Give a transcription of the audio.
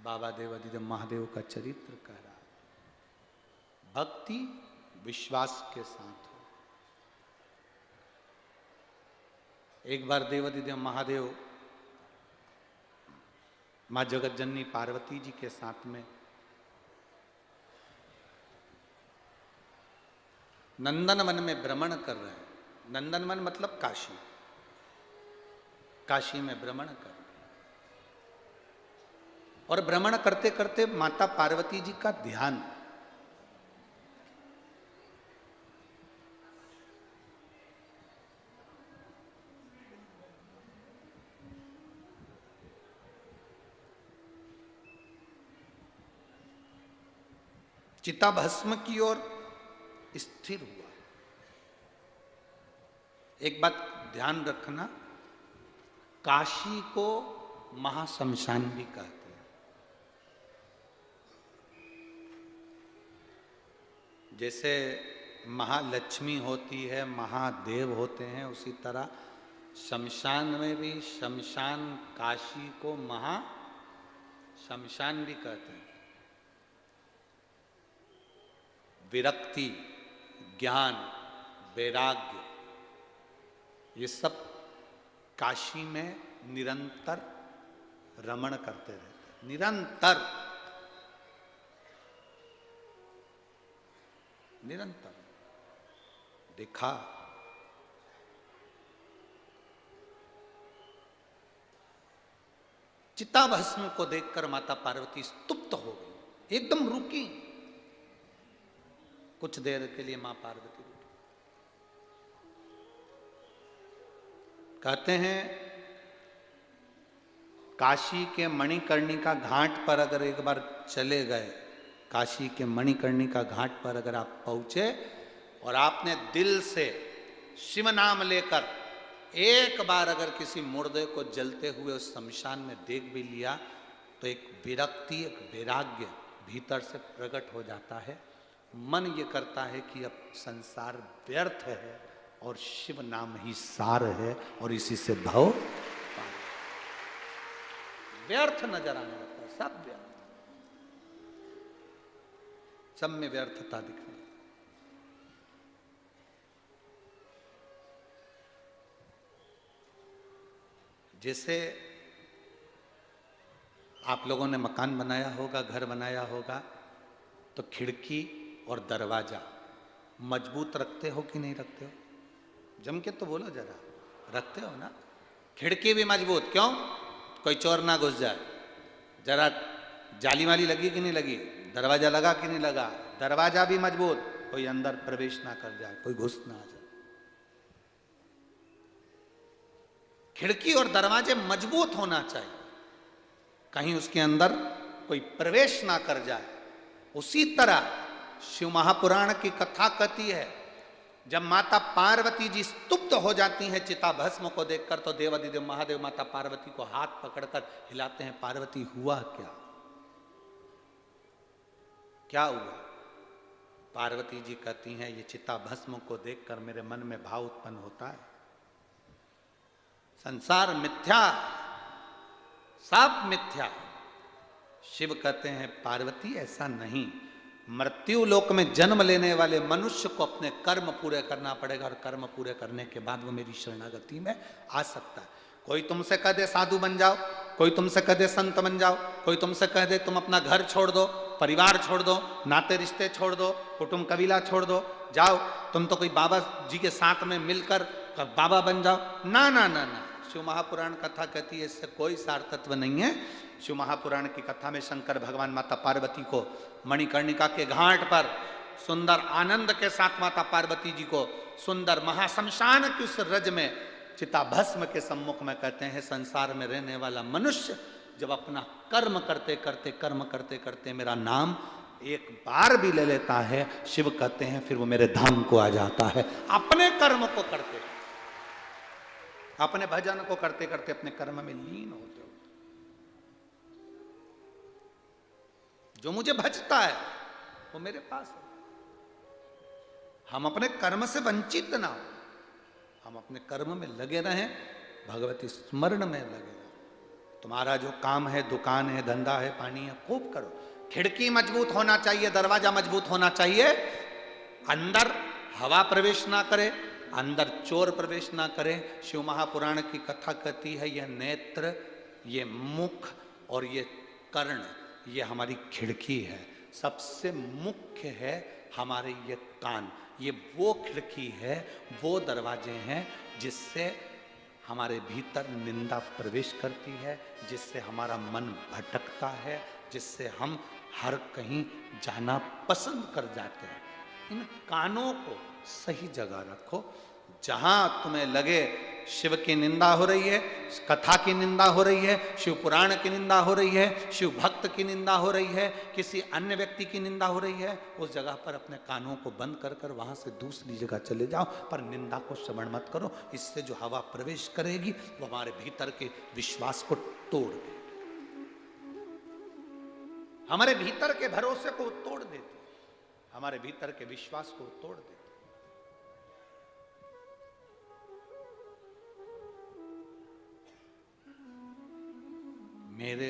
बाबा देवादिदेव महादेव का चरित्र कह रहा है। भक्ति विश्वास के साथ हो। एक बार देवादिदेव महादेव मां जगत जननी पार्वती जी के साथ में नंदनवन में भ्रमण कर रहे हैं। नंदनवन मतलब काशी, काशी में भ्रमण कर रहे हैं। और भ्रमण करते करते माता पार्वती जी का ध्यान चिताभस्म की ओर स्थिर हुआ। एक बात ध्यान रखना, काशी को महाशमशान भी कहते हैं। जैसे महालक्ष्मी होती है, महादेव होते हैं, उसी तरह शमशान में भी शमशान काशी को महाशमशान भी कहते हैं। विरक्ति, ज्ञान, वैराग्य, ये सब काशी में निरंतर रमण करते रहते, निरंतर निरंतर। देखा चिताभस्म को देखकर माता पार्वती स्तुप्त हो गई, एकदम रुकी। कुछ देर के लिए मां पार्वती रुकी। कहते हैं काशी के मणिकर्णिका घाट पर अगर एक बार चले गए, काशी के मणिकर्णिका घाट पर अगर आप पहुंचे और आपने दिल से शिव नाम लेकर एक बार अगर किसी मुर्दे को जलते हुए उस शमशान में देख भी लिया, तो एक विरक्ति, एक वैराग्य भीतर से प्रकट हो जाता है। मन ये करता है कि अब संसार व्यर्थ है और शिव नाम ही सार है और इसी से भव व्यर्थ नजर आने लगता है। सब व्यर्थ, सब में व्यर्थता दिखने। जैसे आप लोगों ने मकान बनाया होगा, घर बनाया होगा, तो खिड़की और दरवाजा मजबूत रखते हो कि नहीं रखते हो? जम के तो बोलो जरा, रखते हो ना? खिड़की भी मजबूत, क्यों? कोई चोर ना घुस जाए। जरा जाली वाली लगी कि नहीं लगी? दरवाजा लगा कि नहीं लगा? दरवाजा भी मजबूत, कोई अंदर प्रवेश ना कर जाए, कोई घुस ना आ जाए। खिड़की और दरवाजे मजबूत होना चाहिए, कहीं उसके अंदर कोई प्रवेश ना कर जाए। उसी तरह शिव महापुराण की कथा कहती है, जब माता पार्वती जी स्तुप्त हो जाती हैं चिताभस्म को देखकर, तो देवादिदेव महादेव माता पार्वती को हाथ पकड़कर हिलाते हैं। पार्वती, हुआ क्या? क्या हुआ? पार्वती जी कहती हैं, ये चिताभस्म को देखकर मेरे मन में भाव उत्पन्न होता है। संसार मिथ्या, सब मिथ्या। शिव कहते हैं, पार्वती ऐसा नहीं, मृत्यु लोक में जन्म लेने वाले मनुष्य को अपने कर्म पूरे करना पड़ेगा और कर्म पूरे करने के बाद वो मेरी शरणागति में आ सकता है। कोई तुमसे कह दे साधु बन जाओ, कोई तुमसे कह दे संत बन जाओ, कोई तुमसे कह दे तुम अपना घर छोड़ दो, परिवार छोड़ दो, नाते रिश्ते छोड़ दो, कुटुंब कबीला छोड़ दो, जाओ तुम तो कोई बाबा जी के साथ में मिलकर बाबा बन जाओ। ना ना ना ना, शिव महापुराण कथा कहती है इससे कोई सार तत्व नहीं है। शिव महापुराण की कथा में शंकर भगवान माता पार्वती को मणिकर्णिका के घाट पर सुंदर आनंद के साथ माता पार्वती जी को सुंदर महाशमशान की उस रज में चिताभस्म के सम्मुख में कहते हैं, संसार में रहने वाला मनुष्य जब अपना कर्म करते करते मेरा नाम एक बार भी ले लेता है, शिव कहते हैं फिर वो मेरे धाम को आ जाता है। अपने कर्म को करते, अपने भजन को करते करते अपने कर्म में लीन होते हो। जो मुझे भजता है वो मेरे पास है। हम अपने कर्म से वंचित ना हो, हम अपने कर्म में लगे रहें, भगवती स्मरण में लगे रहें। तुम्हारा जो काम है, दुकान है, धंधा है, पानी है, खूब करो। खिड़की मजबूत होना चाहिए, दरवाजा मजबूत होना चाहिए, अंदर हवा प्रवेश ना करे, अंदर चोर प्रवेश ना करे। शिव महापुराण की कथा कहती है यह नेत्र, ये मुख और ये कर्ण, ये हमारी खिड़की है। सबसे मुख्य है हमारे ये कान, ये वो खिड़की है, वो दरवाजे हैं जिससे हमारे भीतर निंदा प्रवेश करती है, जिससे हमारा मन भटकता है, जिससे हम हर कहीं जाना पसंद कर जाते हैं। इन कानों को सही जगह रखो। जहां तुम्हें लगे शिव की निंदा हो रही है, कथा की निंदा हो रही है, शिव पुराण की निंदा हो रही है, शिव भक्त की निंदा हो रही है, किसी अन्य व्यक्ति की निंदा हो रही है, उस जगह पर अपने कानों को बंद कर कर वहां से दूसरी जगह चले जाओ, पर निंदा को श्रवण मत करो। इससे जो हवा प्रवेश करेगी वो हमारे भीतर के विश्वास को तोड़ देगी, हमारे भीतर के भरोसे को तोड़ देती, हमारे भीतर के विश्वास को तोड़ देती। मेरे